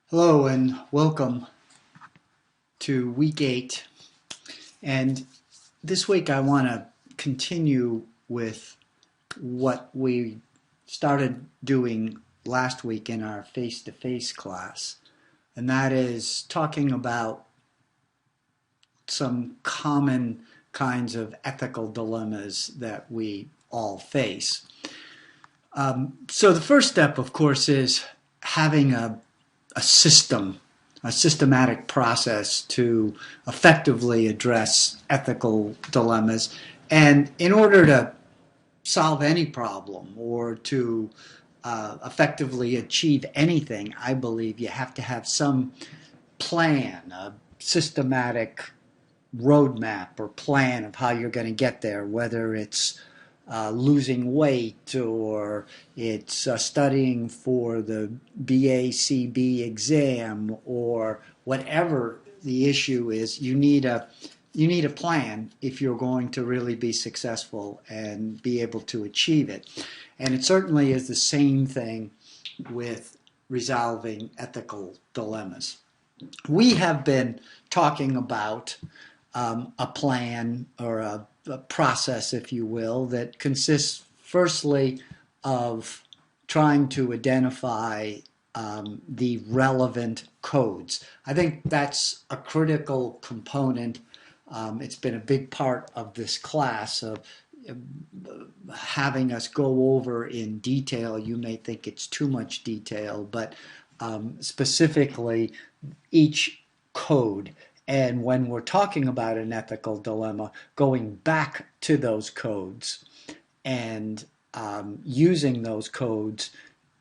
Hello and welcome to week 8. And this week I want to continue with what we started doing last week in our face-to-face class. And that is talking about some common kinds of ethical dilemmas that we all face. So the first step, of course, is having a systematic process to effectively address ethical dilemmas. And in order to solve any problem or to effectively achieve anything, I believe you have to have some plan, a systematic roadmap or plan of how you're going to get there, whether it's losing weight or it's studying for the BACB exam or whatever the issue is. You need a plan if you're going to really be successful and be able to achieve it. And it certainly is the same thing with resolving ethical dilemmas. We have been talking about a plan or a process, if you will, that consists firstly of trying to identify the relevant codes. I think that's a critical component. It's been a big part of this class of having us go over in detail. You may think it's too much detail, but specifically each code. And when we're talking about an ethical dilemma, going back to those codes and using those codes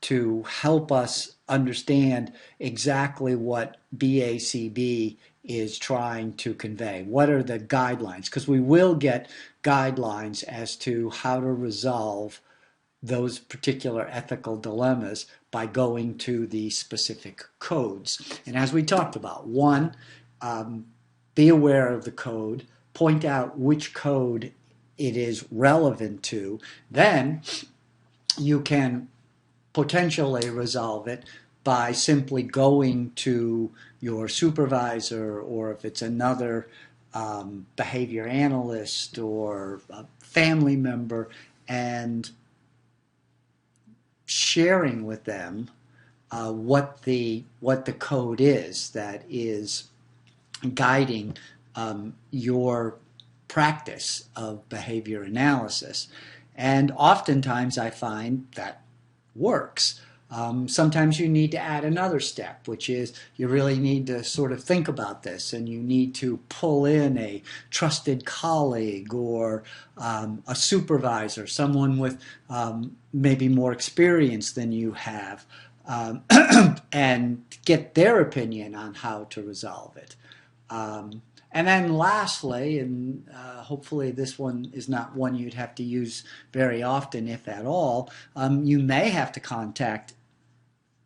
to help us understand exactly what BACB is trying to convey. What are the guidelines? Because we will get guidelines as to how to resolve those particular ethical dilemmas by going to the specific codes. And as we talked about, one, be aware of the code, point out which code it is relevant to. Then you can potentially resolve it by simply going to your supervisor, or if it's another behavior analyst or a family member, and sharing with them what the code is that is guiding your practice of behavior analysis. And oftentimes I find that works. Sometimes you need to add another step, which is you really need to sort of think about this, and you need to pull in a trusted colleague or a supervisor, someone with maybe more experience than you have, and get their opinion on how to resolve it. And then lastly, and hopefully this one is not one you'd have to use very often, if at all, you may have to contact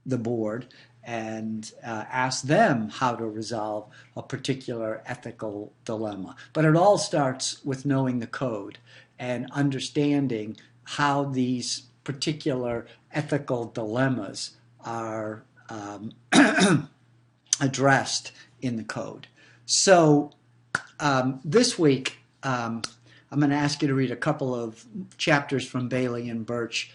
the board and ask them how to resolve a particular ethical dilemma. But it all starts with knowing the code and understanding how these particular ethical dilemmas are addressed in the code. So this week, I'm going to ask you to read a couple of chapters from Bailey and Birch.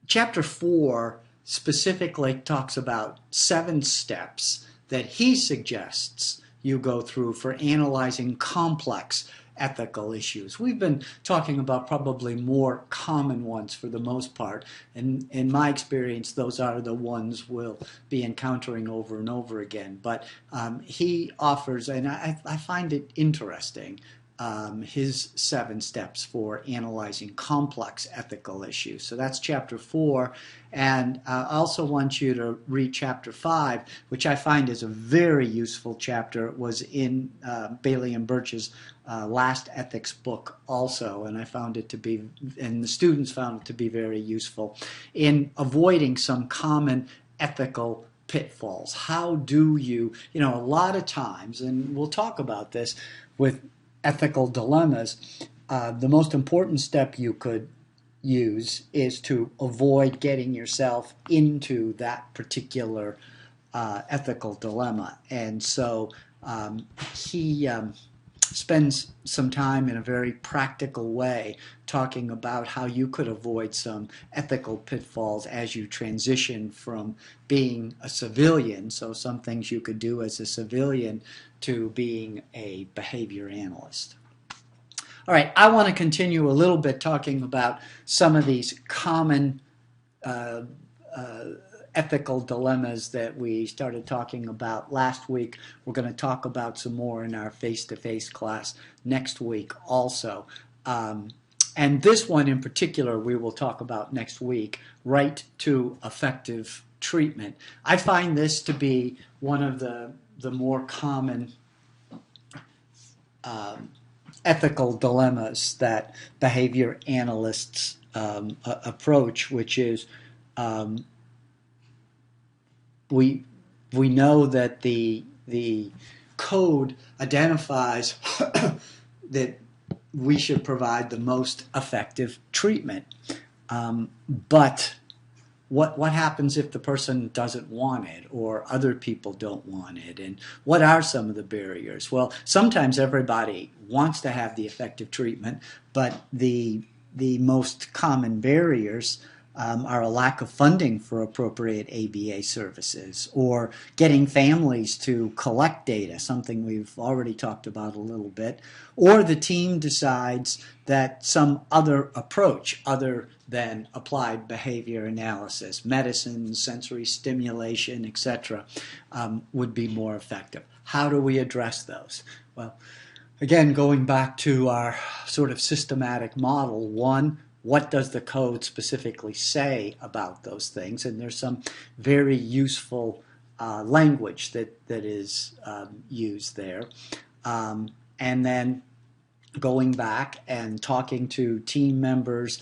Chapter 4 specifically talks about 7 steps that he suggests you go through for analyzing complex ethical issues. We've been talking about probably more common ones for the most part, and in my experience those are the ones we'll be encountering over and over again. But he offers, and I find it interesting, his 7 steps for analyzing complex ethical issues. So that's chapter 4, and I also want you to read chapter 5, which I find is a very useful chapter. It was in Bailey and Birch's last ethics book also, and I found it to be, and the students found it to be very useful in avoiding some common ethical pitfalls. How do you, a lot of times, and we'll talk about this with ethical dilemmas, the most important step you could use is to avoid getting yourself into that particular ethical dilemma. And so he spends some time in a very practical way talking about how you could avoid some ethical pitfalls as you transition from being a civilian, so some things you could do as a civilian, to being a behavior analyst. All right, I want to continue a little bit talking about some of these common ethical dilemmas that we started talking about last week. We're going to talk about some more in our face-to-face class next week also. And this one in particular we will talk about next week, right to effective treatment. I find this to be one of the more common ethical dilemmas that behavior analysts approach, which is we know that the code identifies that we should provide the most effective treatment, but what happens if the person doesn't want it or other people don't want it? And what are some of the barriers? Well, sometimes everybody wants to have the effective treatment, but the most common barriers are a lack of funding for appropriate ABA services, or getting families to collect data, something we've already talked about a little bit, or the team decides that some other approach other than applied behavior analysis, medicine, sensory stimulation, etc., would be more effective. How do we address those? Well, again, going back to our sort of systematic model, one, what does the code specifically say about those things? And there's some very useful language that is used there. And then going back and talking to team members,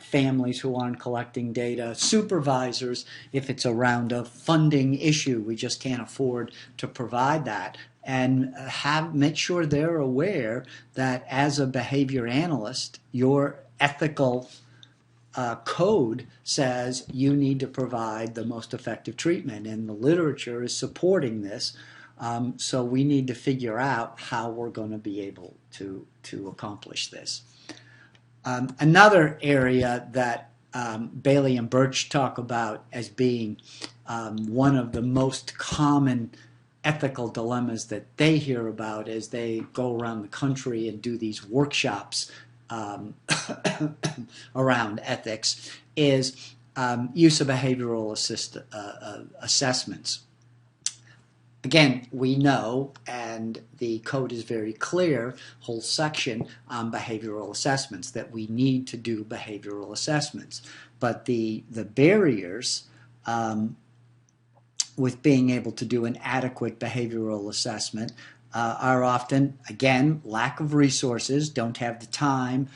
families who aren't collecting data, supervisors, if it's around a funding issue, we just can't afford to provide that. And make sure they're aware that as a behavior analyst, your ethical code says you need to provide the most effective treatment, and the literature is supporting this. So we need to figure out how we're going to be able to accomplish this. Another area that Bailey and Birch talk about as being one of the most common ethical dilemmas that they hear about as they go around the country and do these workshops around ethics is use of behavioral assessments. Again, we know, and the code is very clear, whole section on behavioral assessments, that we need to do behavioral assessments. But the barriers with being able to do an adequate behavioral assessment are often, again, lack of resources, don't have the time,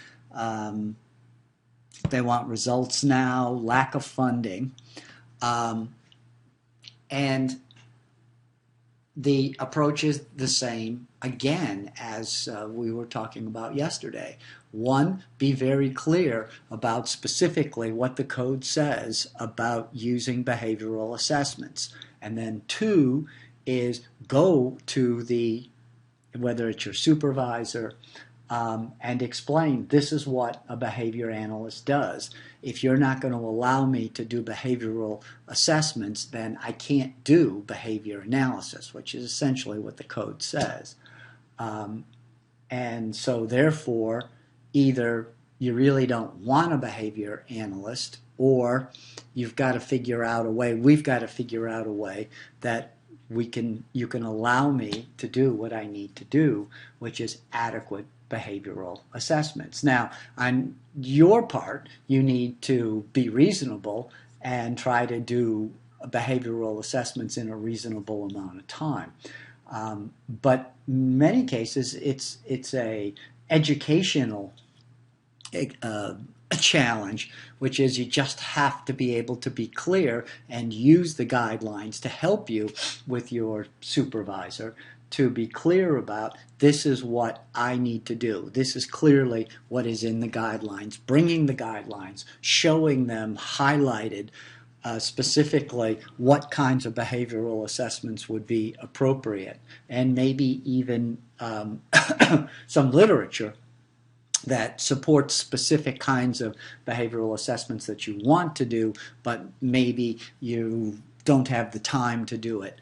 they want results now, lack of funding, and the approach is the same again as we were talking about yesterday. One, be very clear about specifically what the code says about using behavioral assessments. And then two is go to whether it's your supervisor, and explain this is what a behavior analyst does. If you're not going to allow me to do behavioral assessments, then I can't do behavior analysis, which is essentially what the code says. And so therefore, either you really don't want a behavior analyst, or you've got to figure out a way, we've got to figure out a way that you can allow me to do what I need to do, which is adequate behavioral assessments. Now, on your part, you need to be reasonable and try to do behavioral assessments in a reasonable amount of time. But in many cases, it's a educational a challenge, which is you just have to be able to be clear and use the guidelines to help you with your supervisor to be clear about, this is what I need to do. This is clearly what is in the guidelines, bringing the guidelines, showing them highlighted specifically what kinds of behavioral assessments would be appropriate, and maybe even some literature that supports specific kinds of behavioral assessments that you want to do, but maybe you don't have the time to do it.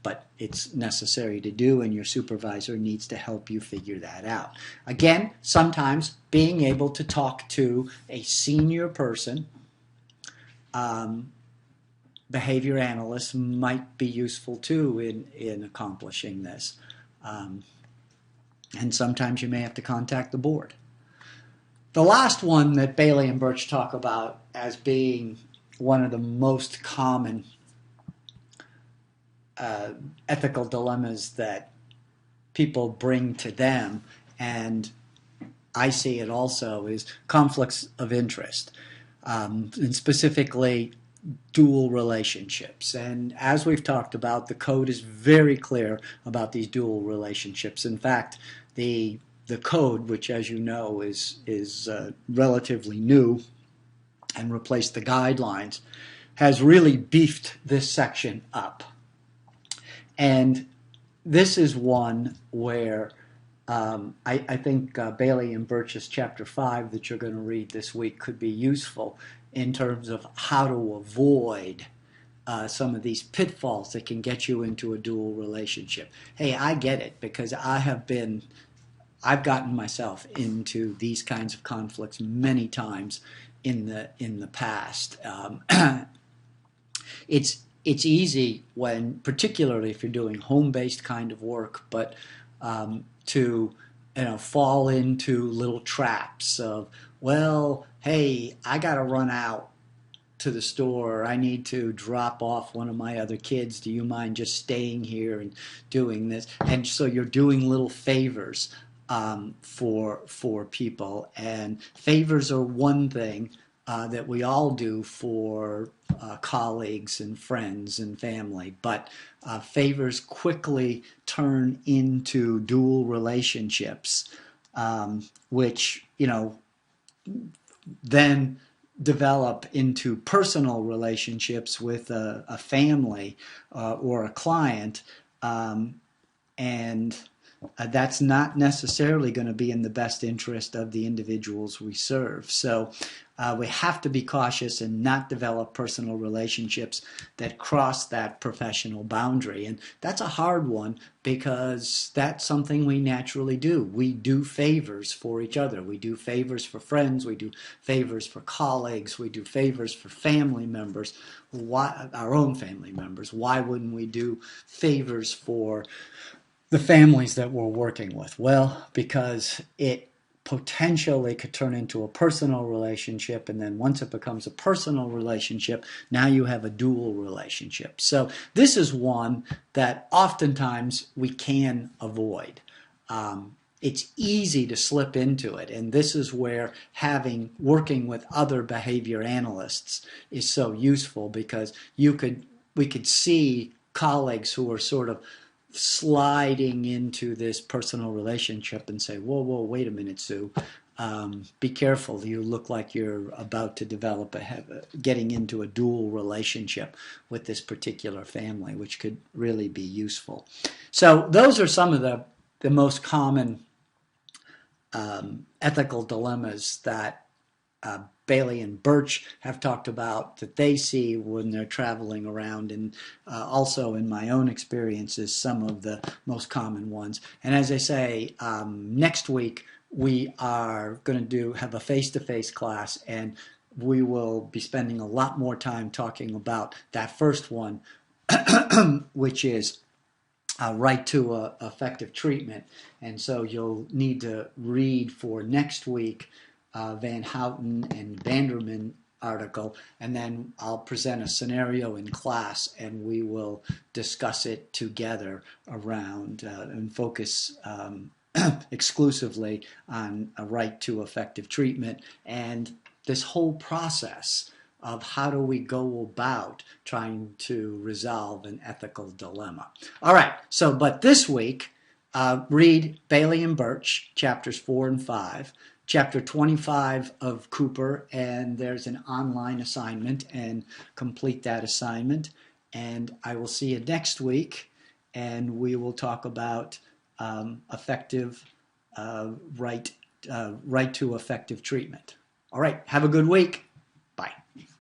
But it's necessary to do, and your supervisor needs to help you figure that out. Again, sometimes being able to talk to a senior person, behavior analysts, might be useful too in accomplishing this. And sometimes you may have to contact the board. The last one that Bailey and Birch talk about as being one of the most common ethical dilemmas that people bring to them, and I see it also, is conflicts of interest, and specifically dual relationships. And as we've talked about, the code is very clear about these dual relationships. In fact, the code, which, as you know, is relatively new and replaced the guidelines, has really beefed this section up. And this is one where I think Bailey and Birch's Chapter 5 that you're going to read this week could be useful in terms of how to avoid some of these pitfalls that can get you into a dual relationship. Hey, I get it, because I've gotten myself into these kinds of conflicts many times in the past. It's easy when, particularly if you're doing home-based kind of work, but to fall into little traps of, well, hey, I got to run out to the store. I need to drop off one of my other kids. Do you mind just staying here and doing this? And so you're doing little favors for people. And favors are one thing that we all do for colleagues and friends and family, but favors quickly turn into dual relationships, which then develop into personal relationships with a family or a client, and that's not necessarily going to be in the best interest of the individuals we serve. So we have to be cautious and not develop personal relationships that cross that professional boundary. And that's a hard one, because that's something we naturally do. We do favors for each other. We do favors for friends. We do favors for colleagues. We do favors for family members, our own family members. Why wouldn't we do favors for the families that we're working with? Well, because it potentially could turn into a personal relationship, and then once it becomes a personal relationship, now you have a dual relationship. So this is one that oftentimes we can avoid. It's easy to slip into it, and this is where working with other behavior analysts is so useful, because we could see colleagues who are sort of sliding into this personal relationship and say, whoa, wait a minute, Sue. Be careful. You look like you're about to develop getting into a dual relationship with this particular family, which could really be useful. So those are some of the most common ethical dilemmas that Bailey and Birch have talked about, that they see when they're traveling around, and also in my own experiences, some of the most common ones. And as I say, next week we are going to have a face-to-face class, and we will be spending a lot more time talking about that first one, which is right to effective treatment. And so you'll need to read for next week Van Houten and Vanderman article, and then I'll present a scenario in class, and we will discuss it together around and focus exclusively on a right to effective treatment and this whole process of how do we go about trying to resolve an ethical dilemma. All right, so but this week, read Bailey and Birch, chapters 4 and 5, chapter 25 of Cooper, and there's an online assignment, and complete that assignment. And I will see you next week, and we will talk about effective right to effective treatment. All right, have a good week.